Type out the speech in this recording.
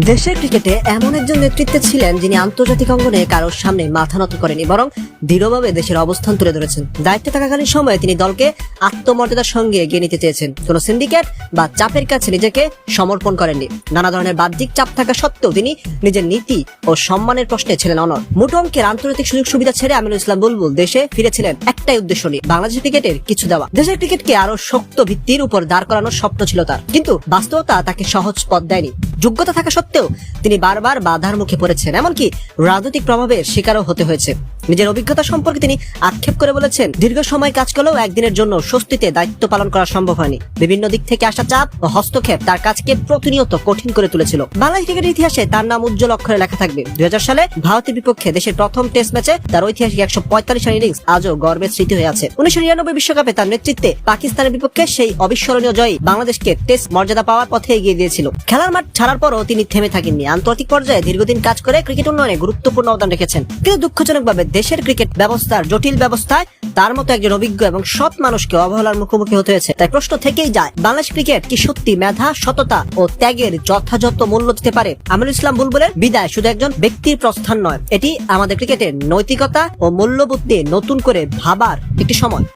দেশের ক্রিকেটে এমন একজন নেতৃত্বে ছিলেন যিনি আন্তর্জাতিক অঙ্গনে কারোর সামনে মাথা নত করেনি, বরং দৃঢ়ভাবে দেশের অবস্থান তুলে ধরেছেন। দায়িত্বে থাকাকালীন সময়ে তিনি দলকে আত্মমর্যাদার সঙ্গে এগিয়ে নিতে চেয়েছেন, কোন সিন্ডিকেট বা চাপের কাছে নিজেকে সমর্পণ করেননি। নানা ধরনের বাহ্যিক চাপ থাকা সত্ত্বেও তিনি নিজের নীতি ও সম্মানের প্রশ্নে ছিলেন অনড়। মোটো অঙ্কের আন্তর্জাতিক সুযোগ সুবিধা ছেড়ে আমিনুল ইসলাম বুলবুল দেশে ফিরেছিলেন একটাই উদ্দেশ্য নিয়ে, বাংলাদেশের ক্রিকেটের কিছু দেওয়া। দেশের ক্রিকেটকে আরো শক্ত ভিত্তির উপর দাঁড় করানোর স্বপ্ন ছিল তার, কিন্তু বাস্তবতা তাকে সহজ পথ দেয়নি। যোগ্যতা থাকা সত্ত্বেও তিনি বারবার বাধার মুখে পড়েছেন, এমনকি রাজনৈতিক প্রভাবের শিকারও হতে হয়েছে। নিজের অভিজ্ঞতা সম্পর্কে তিনি আক্ষেপ করে বলেছেন, দীর্ঘ সময় কাজ করলেও একদিনের জন্য স্বস্তিতে দায়িত্ব পালন করা সম্ভব হয়নি। বিভিন্ন দিক থেকে আসা চাপ ও হস্তক্ষেপ তার কাজকে প্রতিনিয়ত কঠিন করে তুলেছিল। বাংলাদেশ ক্রিকেটের ইতিহাসে তার নাম উজ্জ্বল অক্ষরে লেখা থাকবে। 2000 সালে ভারতের বিপক্ষে দেশের প্রথম টেস্ট ম্যাচে তার ঐতিহাসিক 145 রান ইনিংস আজও গর্বের স্মৃতি হয়ে আছে। 1999 বিশ্বকাপে তার নেতৃত্বে পাকিস্তানের বিপক্ষে সেই অবিস্মরণীয় জয়ী বাংলাদেশকে টেস্ট মর্যাদা পাওয়ার পথে এগিয়ে দিয়েছিল। খেলার মাঠ ছাড়ার পরও তিনি থেমে থাকেননি। আন্তর্জাতিক পর্যায়ে দীর্ঘদিন কাজ করে ক্রিকেট উন্নয়নে গুরুত্বপূর্ণ অবদান রেখেছেন। কিন্তু দুঃখজনকভাবে দেশের ক্রিকেট ব্যবস্থার জটিল ব্যবস্থায় তার মতো একজন অভিজ্ঞ এবং সৎ মানুষকে অবহেলার মুখোমুখি হতে হয়েছে। তাই প্রশ্ন থেকেই যায়, বাংলাদেশ ক্রিকেট কি সত্যি মেধা, সততা ও ত্যাগের যথাযথ মূল্য দিতে পারে? আমিনুল ইসলাম বুলবুলের বিদায় শুধু একজন ব্যক্তির প্রস্থান নয়, এটি আমাদের ক্রিকেটের নৈতিকতা ও মূল্যবোধ নিয়ে নতুন করে ভাবার একটি সময়।